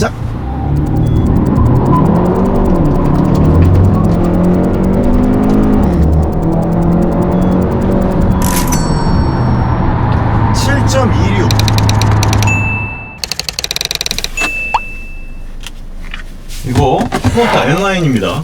자, 이거 소나타 N9입니다.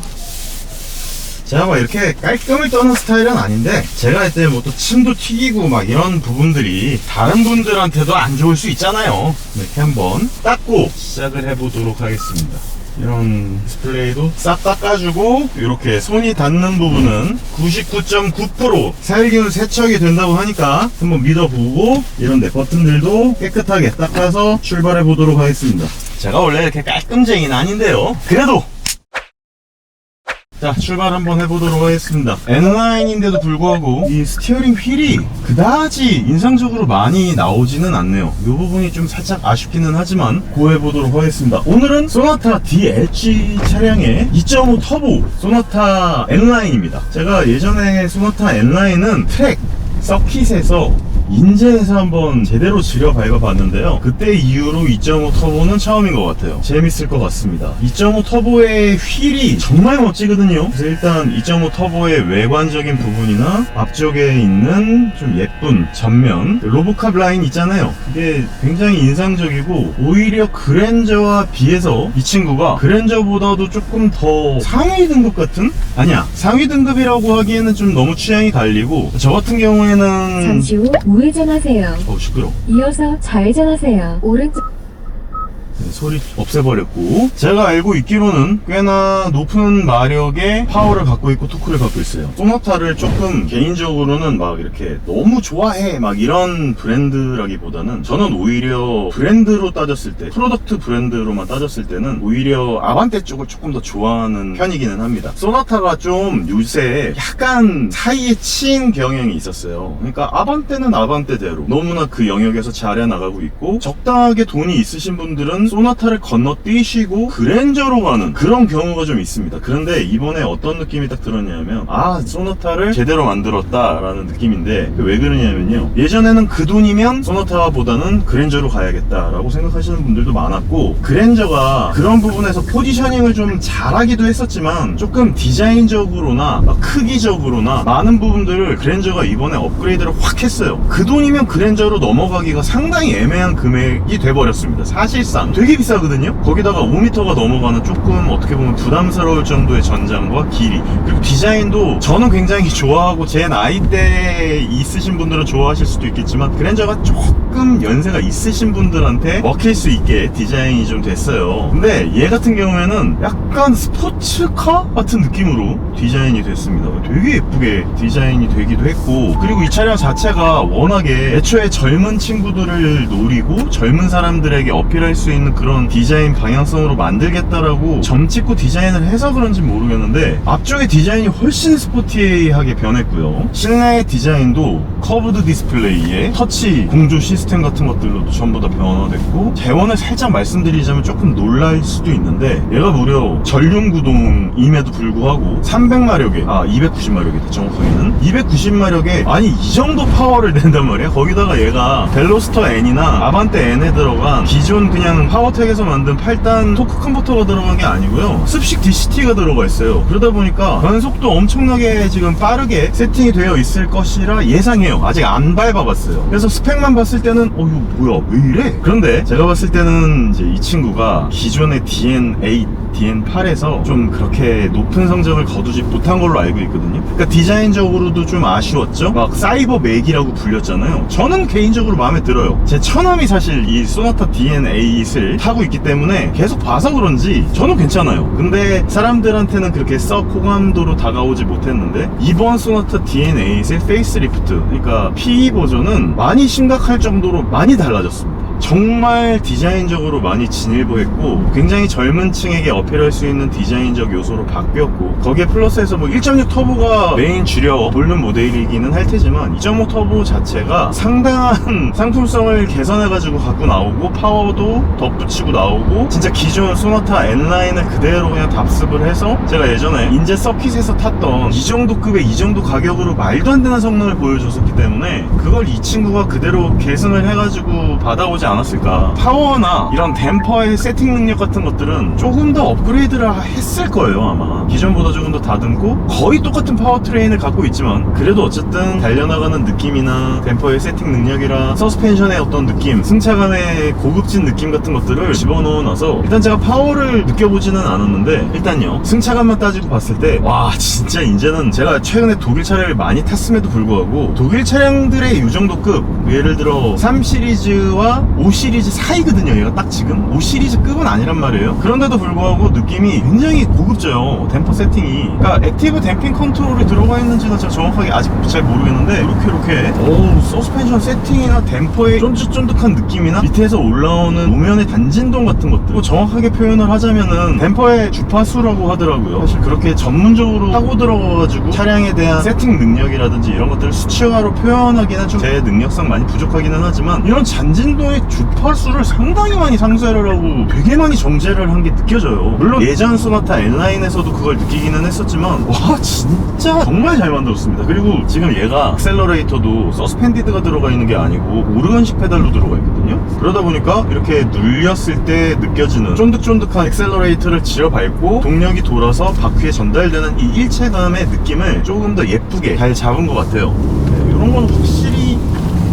제가 막 이렇게 깔끔을 떠는 스타일은 아닌데, 제가 할 때 뭐 또 침도 튀기고 막 이런 부분들이 다른 분들한테도 안 좋을 수 있잖아요. 이렇게 한번 닦고 시작을 해보도록 하겠습니다. 이런 디스플레이도 싹 닦아주고, 이렇게 손이 닿는 부분은 99.9% 살균 세척이 된다고 하니까 한번 믿어보고, 이런 데 버튼들도 깨끗하게 닦아서 출발해 보도록 하겠습니다. 제가 원래 이렇게 깔끔쟁이는 아닌데요, 그래도 자, 출발 한번 해보도록 하겠습니다. N9인데도 불구하고 이 스티어링 휠이 그다지 인상적으로 많이 나오지는 않네요. 이 부분이 좀 살짝 아쉽기는 하지만 고해보도록 하겠습니다. 오늘은 소나타 DLG 차량의 2.5 터보 소나타 N9입니다. 제가 예전에 소나타 N9은 트랙 서킷에서 인제에서 한번 제대로 지려 밟아봤는데요, 그때 이후로 2.5 터보는 처음인 것 같아요. 재밌을 것 같습니다. 2.5 터보의 휠이 정말 멋지거든요. 그래서 일단 2.5 터보의 외관적인 부분이나 앞쪽에 있는 좀 예쁜 전면 로보캅 라인 있잖아요, 그게 굉장히 인상적이고, 오히려 그랜저와 비해서 이 친구가 그랜저보다도 조금 더 상위 등급 같은? 아니야, 상위 등급이라고 하기에는 좀 너무 취향이 갈리고, 저 같은 경우에는 잠시 후 우회전하세요. 시끄러워. 이어서 좌회전하세요. 오른쪽. 소리 없애버렸고, 제가 알고 있기로는 꽤나 높은 마력의 파워를 갖고 있고 토크를 갖고 있어요. 소나타를 조금 개인적으로는 막 이렇게 너무 좋아해 막 이런 브랜드라기보다는, 저는 오히려 브랜드로 따졌을 때, 프로덕트 브랜드로만 따졌을 때는 오히려 아반떼 쪽을 조금 더 좋아하는 편이기는 합니다. 소나타가 좀 요새 약간 사이에 치인 경향이 있었어요. 그러니까 아반떼는 아반떼대로 너무나 그 영역에서 잘해 나가고 있고, 적당하게 돈이 있으신 분들은 소나타를 건너뛰시고 그랜저로 가는 그런 경우가 좀 있습니다. 그런데 이번에 어떤 느낌이 딱 들었냐면, 소나타를 제대로 만들었다 라는 느낌인데, 왜 그러냐면요, 예전에는 그 돈이면 소나타보다는 그랜저로 가야겠다 라고 생각하시는 분들도 많았고, 그랜저가 그런 부분에서 포지셔닝을 좀 잘하기도 했었지만, 조금 디자인적으로나 크기적으로나 많은 부분들을 그랜저가 이번에 업그레이드를 확 했어요. 그 돈이면 그랜저로 넘어가기가 상당히 애매한 금액이 돼버렸습니다. 사실상 되게 비싸거든요. 거기다가 5m가 넘어가는 조금 어떻게 보면 부담스러울 정도의 전장과 길이, 그리고 디자인도 저는 굉장히 좋아하고, 제 나이대 있으신 분들은 좋아하실 수도 있겠지만, 그랜저가 조금 연세가 있으신 분들한테 먹힐 수 있게 디자인이 좀 됐어요. 근데 얘 같은 경우에는 약간 스포츠카 같은 느낌으로 디자인이 됐습니다. 되게 예쁘게 디자인이 되기도 했고, 그리고 이 차량 자체가 워낙에 애초에 젊은 친구들을 노리고 젊은 사람들에게 어필할 수 있는 그런 디자인 방향성으로 만들겠다라고 점 찍고 디자인을 해서 그런지 모르겠는데, 앞쪽의 디자인이 훨씬 스포티하게 변했고요. 실내 디자인도 커브드 디스플레이에 터치 공조 시스템 같은 것들로도 전부 다 변화됐고, 재원을 살짝 말씀드리자면 조금 놀랄 수도 있는데, 얘가 무려 전륜 구동임에도 불구하고 300마력에 290마력이다 정확하게는 290마력에 아니 이 정도 파워를 낸단 말이야. 거기다가 얘가 벨로스터 N이나 아반떼 N에 들어간 기존 그냥 파워텍에서 만든 8단 토크 컨버터가 들어간 게 아니고요, 습식 DCT가 들어가 있어요. 그러다 보니까 변속도 엄청나게 지금 빠르게 세팅이 되어 있을 것이라 예상해요. 아직 안 밟아봤어요. 그래서 스펙만 봤을 때는 이거 뭐야 왜 이래? 그런데 제가 봤을 때는 이제 이 친구가 기존의 DN8 DN8에서 좀 그렇게 높은 성적을 거두지 못한 걸로 알고 있거든요. 그러니까 디자인적으로도 좀 아쉬웠죠. 막 사이버 맥이라고 불렸잖아요. 저는 개인적으로 마음에 들어요. 제 처남이 사실 이 소나타 DN8을 타고 있기 때문에 계속 봐서 그런지 저는 괜찮아요. 근데 사람들한테는 그렇게 썩 호감도로 다가오지 못했는데, 이번 소나타 DN8의 페이스리프트, 그러니까 PE 버전은 많이 심각할 정도로 많이 달라졌습니다. 정말 디자인적으로 많이 진일보했고, 굉장히 젊은 층에게 어필할 수 있는 디자인적 요소로 바뀌었고, 거기에 플러스해서 1.6 터보가 메인 주력 볼륨 모델이기는 할 테지만, 2.5 터보 자체가 상당한 상품성을 개선해가지고 갖고 나오고, 파워도 덧붙이고 나오고, 진짜 기존 소나타 N9을 그대로 그냥 답습을 해서, 제가 예전에 인제 서킷에서 탔던 이 정도 급의 이 정도 가격으로 말도 안 되는 성능을 보여줬었기 때문에, 그걸 이 친구가 그대로 계승을 해가지고 받아오지 않았을까 않았을까. 파워나 이런 댐퍼의 세팅 능력 같은 것들은 조금 더 업그레이드를 했을 거예요 아마. 기존보다 조금 더 다듬고 거의 똑같은 파워트레인을 갖고 있지만 그래도 어쨌든 달려나가는 느낌이나 댐퍼의 세팅 능력이라 서스펜션의 어떤 느낌, 승차감의 고급진 느낌 같은 것들을 집어넣어 놔서 일단 제가 파워를 느껴보지는 않았는데 일단요 승차감만 따지고 봤을 때 와 진짜 이제는 제가 최근에 독일 차량을 많이 탔음에도 불구하고 독일 차량들의 이 정도 급, 예를 들어 3 시리즈와 5 시리즈 사이거든요. 얘가 딱 지금 5 시리즈 급은 아니란 말이에요. 그런데도 불구하고 느낌이 굉장히 고급져요. 댐퍼 세팅이. 그러니까 액티브 댐핑 컨트롤이 들어가 있는지는 제가 정확하게 아직 잘 모르겠는데 이렇게 오 서스펜션 세팅이나 댐퍼의 쫀득쫀득한 느낌이나 밑에서 올라오는 노면의 단진동 같은 것들 뭐 정확하게 표현을 하자면은 댐퍼의 주파수라고 하더라고요. 사실 그렇게 전문적으로 하고 들어가가지고 차량에 대한 세팅 능력이라든지 이런 것들을 수치화로 표현하기는 좀 제 능력상 많이 부족하기는 하지만 이런 잔진동의 주파수를 상당히 많이 상쇄를 하고 되게 많이 정제를 한 게 느껴져요. 물론 예전 소나타 N9에서도 그걸 느끼기는 했었지만 와 진짜 정말 잘 만들었습니다. 그리고 지금 얘가 액셀러레이터도 서스펜디드가 들어가 있는 게 아니고 오르간식 페달로 들어가 있거든요. 그러다 보니까 이렇게 눌렸을 때 느껴지는 쫀득쫀득한 액셀러레이터를 지어 밟고 동력이 돌아서 바퀴에 전달되는 이 일체감의 느낌을 조금 더 예쁘게 잘 잡은 것 같아요. 네, 이런 건 확실히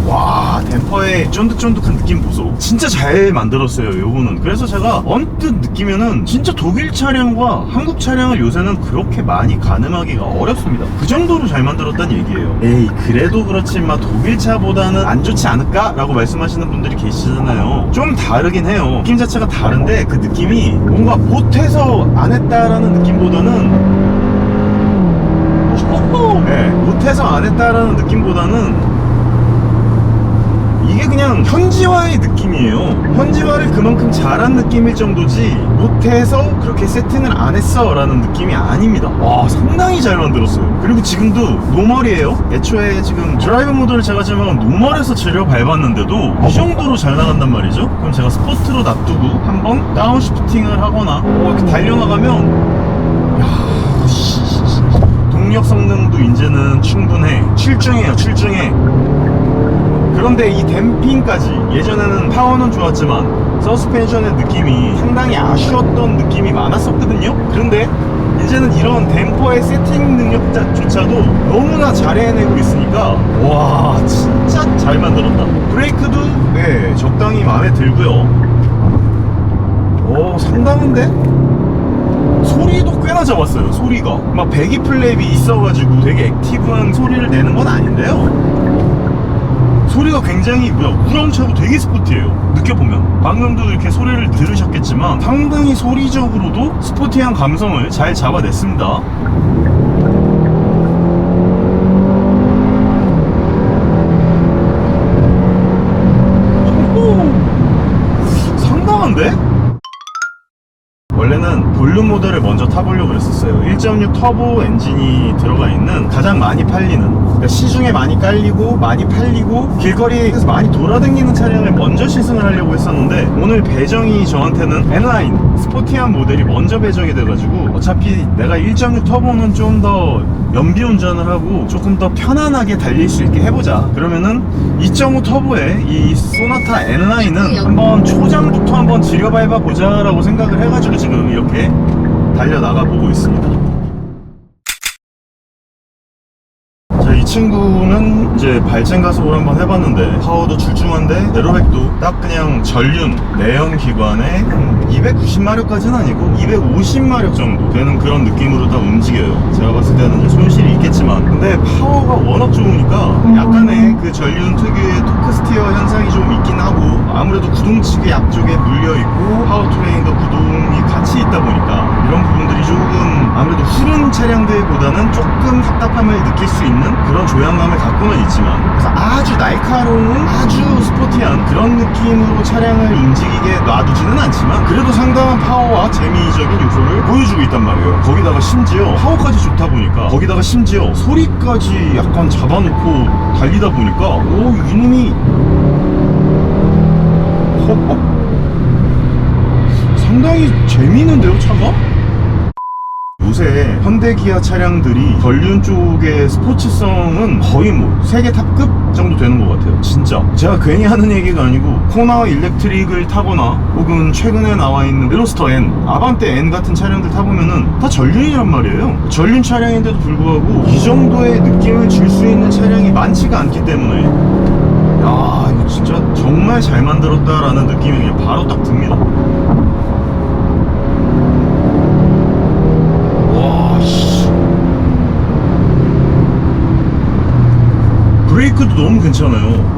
와 댐퍼의 쫀득쫀득한 느낌 보소. 진짜 잘 만들었어요 요거는. 그래서 제가 언뜻 느끼면은 진짜 독일 차량과 한국 차량을 요새는 그렇게 많이 가늠하기가 어렵습니다. 그 정도로 잘 만들었다는 얘기예요. 에이 그래도 그렇지만 독일 차보다는 안 좋지 않을까? 라고 말씀하시는 분들이 계시잖아요. 좀 다르긴 해요. 느낌 자체가 다른데 그 느낌이 뭔가 못해서 안 했다라는 느낌보다는 네, 못해서 안 했다라는 느낌보다는 이게 그냥 현지화의 느낌이에요. 현지화를 그만큼 잘한 느낌일 정도지 못해서 그렇게 세팅을 안 했어 라는 느낌이 아닙니다. 와 상당히 잘 만들었어요. 그리고 지금도 노멀이에요. 애초에 지금 드라이브 모드를 제가 지금 노멀에서 지려 밟았는데도 이 정도로 잘 나간단 말이죠. 그럼 제가 스포트로 놔두고 한번 다운시프팅을 하거나 이렇게 달려나가면 동력 성능도 이제는 충분해. 출중해요 출중해. 그런데 이 댐핑까지 예전에는 파워는 좋았지만 서스펜션의 느낌이 상당히 아쉬웠던 느낌이 많았었거든요. 그런데 이제는 이런 댐퍼의 세팅 능력조차도 너무나 잘 해내고 있으니까 와 진짜 잘 만들었다. 브레이크도 네 적당히 마음에 들고요. 오 상당한데? 소리도 꽤나 잡았어요. 소리가 막 배기 플랩이 있어가지고 되게 액티브한 소리를 내는 건 아닌데요, 소리가 굉장히 우렁차고 되게 스포티해요. 느껴보면 방금도 이렇게 소리를 들으셨겠지만 상당히 소리적으로도 스포티한 감성을 잘 잡아냈습니다. 상당한데? 원래는 볼륨 모델을 먼저 타보려고 그랬었어요. 1.6 터보 엔진이 들어가 있는 가장 많이 팔리는, 그러니까 시중에 많이 깔리고 많이 팔리고 길거리에서 많이 돌아다니는 차량을 먼저 시승을 하려고 했었는데 오늘 배정이 저한테는 N9 스포티한 모델이 먼저 배정이 돼가지고 어차피 내가 1.6 터보는 좀 더 연비 운전을 하고 조금 더 편안하게 달릴 수 있게 해보자. 그러면은 2.5 터보의 이 소나타 N9은 한번 초장부터 한번 지려밟아 보자 라고 생각을 해가지고 지금 이렇게 달려나가 보고 있습니다. 자, 이 친구는 이제 발전 가속을 한번 해봤는데 파워도 출중한데 제로백도 딱 그냥 전륜 내연 기관에 한 290마력까지는 아니고 250마력 정도 되는 그런 느낌으로 다 움직여요. 제가 봤을 때는 이제 손실이 있겠지만 근데 파워가 워낙 좋으니까 약간의 그 전륜 특유의 토크 스티어 현상이 좀 있긴 하고 아무래도 구동측이 앞쪽에 물려있고 파워트레인과 구동이 같이 있다 보니까 이런 부분들이 조금 아무래도 푸른 차량들보다는 조금 답답함을 느낄 수 있는 그런 조향감을 갖고는 있지만 그래서 아주 날카로운 아주 스포티한 그런 느낌으로 차량을 움직이게 놔두지는 않지만 그래도 상당한 파워와 재미적인 요소를 보여주고 있단 말이에요. 거기다가 심지어 파워까지 좋다 보니까 거기다가 심지어 소리까지 약간 잡아놓고 달리다 보니까 오 이놈이 상당히 재미있는데요 차가? 요새 현대 기아 차량들이 전륜 쪽의 스포츠성은 거의 뭐 세계 탑급 정도 되는 것 같아요. 진짜 제가 괜히 하는 얘기가 아니고 코나 일렉트릭을 타거나 혹은 최근에 나와 있는 웨로스터 N, 아반떼 N 같은 차량들 타보면은 다 전륜이란 말이에요. 전륜 차량인데도 불구하고 이 정도의 느낌을 줄 수 있는 차량이 많지가 않기 때문에 야, 이거 진짜 정말 잘 만들었다라는 느낌이 그냥 바로 딱 듭니다. 와, 씨. 브레이크도 너무 괜찮아요.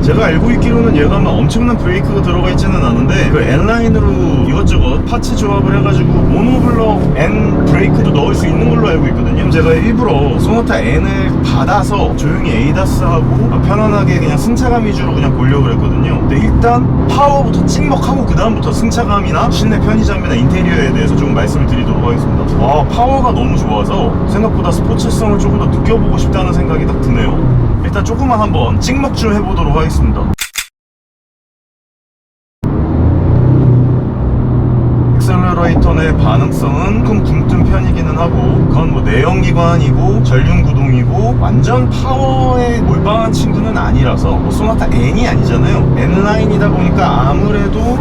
제가 알고 있기로는 얘가 막 엄청난 브레이크가 들어가 있지는 않은데 그 N라인으로 이것저것 파츠 조합을 해가지고 모노블럭 N 브레이크도 넣을 수 있는 걸로 알고 있거든요. 제가 일부러 소나타 N을 받아서 조용히 에이다스하고 편안하게 그냥 승차감 위주로 그냥 보려고 했거든요. 근데 일단 파워부터 찍먹하고 그 다음부터 승차감이나 실내 편의점이나 인테리어에 대해서 좀 말씀을 드리도록 하겠습니다. 파워가 너무 좋아서 생각보다 스포츠성을 조금 더 느껴보고 싶다는 생각이 딱 드네요. 일단 조금만 한번 찍먹 좀 해보도록 하겠습니다. 엑셀러레이터 내 반응성은 조금 굼뜬 편이기는 하고 그건 뭐 내연기관이고 전륜구동이고 완전 파워에 몰빵한 친구는 아니라서 뭐 소나타 N이 아니잖아요. N라인이다 보니까 아무래도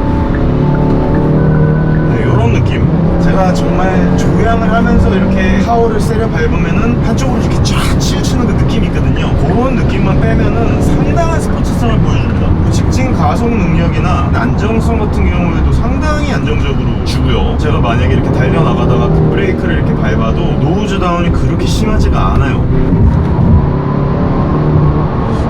이런 느낌, 제가 정말 조향을 하면서 이렇게 파워를 세려 밟으면은 한쪽으로 이렇게 쫙 치우치는 그 느낌이 있거든요. 그런 느낌만 빼면은 상당한 스포츠성을 보여줍니다. 뭐 직진 가속 능력이나 안정성 같은 경우에도 상당히 안정적으로 주고요. 제가 만약에 이렇게 달려나가다가 그 브레이크를 이렇게 밟아도 노우즈 다운이 그렇게 심하지가 않아요.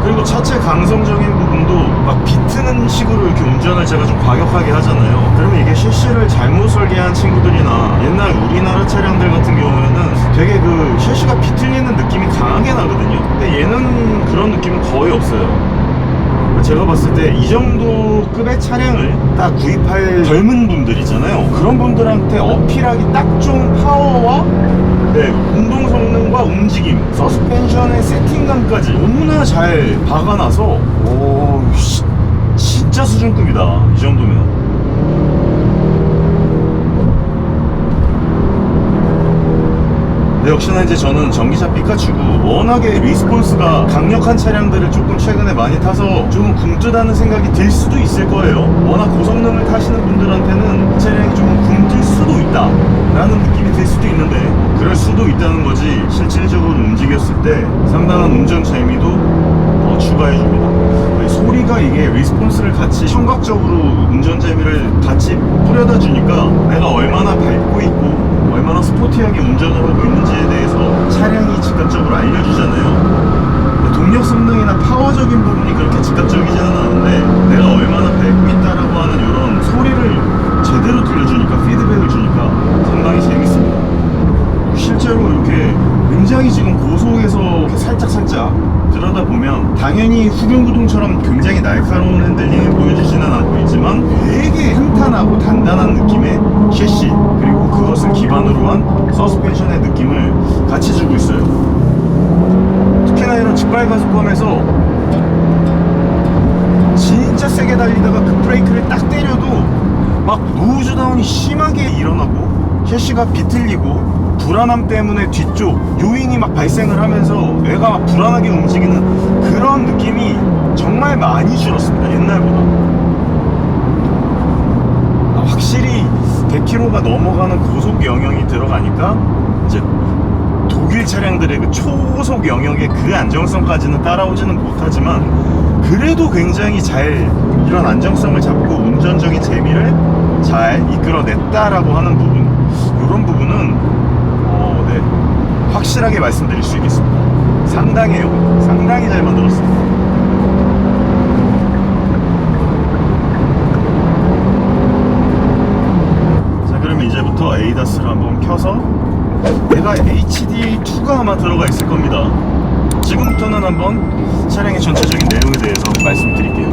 그리고 차체 강성적인 부분도 막 비트는 식으로 이렇게 운전을 제가 좀 과격하게 하잖아요. 그러면 이게 셰시를 잘못 설계한 친구들이나 옛날 우리나라 차량들 같은 경우에는 되게 그 셰시가 비틀리는 느낌이 강하게 나거든요. 근데 얘는 그런 느낌은 거의 없어요. 제가 봤을 때 이 정도 급의 차량을 딱 구입할 젊은 분들이잖아요. 그런 분들한테 어필하기 딱 좋은 파워와 운동 성능과 움직임, 서스펜션의 세팅감까지 너무나 잘 박아놔서 진짜 수준급이다. 이 정도면. 역시나 이제 저는 전기차 피카츄고 워낙에 리스폰스가 강력한 차량들을 조금 최근에 많이 타서 조금 굼뜨다는 생각이 들 수도 있을 거예요. 워낙 고성능을 타시는 분들한테는 이 차량이 조금 굼뜰 수도 있다 라는 느낌이 들 수도 있는데 그럴 수도 있다는 거지, 실질적으로 움직였을 때 상당한 운전 재미도 더 추가해줍니다. 소리가 이게 리스폰스를 같이 청각적으로 운전 재미를 같이 뿌려다 주니까 내가 얼마나 밟고 있고 얼마나 스포티하게 운전을 하고 있는지에 대해서 차량이 즉각적으로 알려주잖아요. 동력 성능이나 파워적인 부분이 그렇게 즉각적이지는 않은데 내가 얼마나 밟고 있다라고 하는 이런 소리를 제대로 들려주니까, 피드백을 주니까 상당히 재밌습니다. 실제로 이렇게 굉장히 지금 고속에서 이렇게 살짝살짝 들여다보면 당연히 후륜구동처럼 굉장히 날카로운 핸들링을 보여주지는 않고 있지만 되게 탄탄하고 단단한 느낌의 셰시, 그리고 그것을 기반으로 한 서스펜션의 느낌을 같이 주고 있어요. 특히나 이런 직발가속감에서 진짜 세게 달리다가 그 브레이크를 딱 때려도 막 노우즈 다운이 심하게 일어나고 셰시가 비틀리고 불안함 때문에 뒤쪽 요인이 막 발생을 하면서 애가 막 불안하게 움직이는 그런 느낌이 정말 많이 줄었습니다. 옛날보다. 확실히 100km가 넘어가는 고속 영역이 들어가니까 이제 독일 차량들의 그 초속 영역의 그 안정성까지는 따라오지는 못하지만 그래도 굉장히 잘 이런 안정성을 잡고 운전적인 재미를 잘 이끌어냈다라고 하는 부분, 이런 부분은 확실하게 말씀드릴 수 있겠습니다. 상당해요. 상당히 잘 만들었습니다. 자, 그럼 이제부터 에이다스를 한번 켜서 얘가 HDA2가 아마 들어가 있을 겁니다. 지금부터는 한번 차량의 전체적인 내용에 대해서 말씀드릴게요.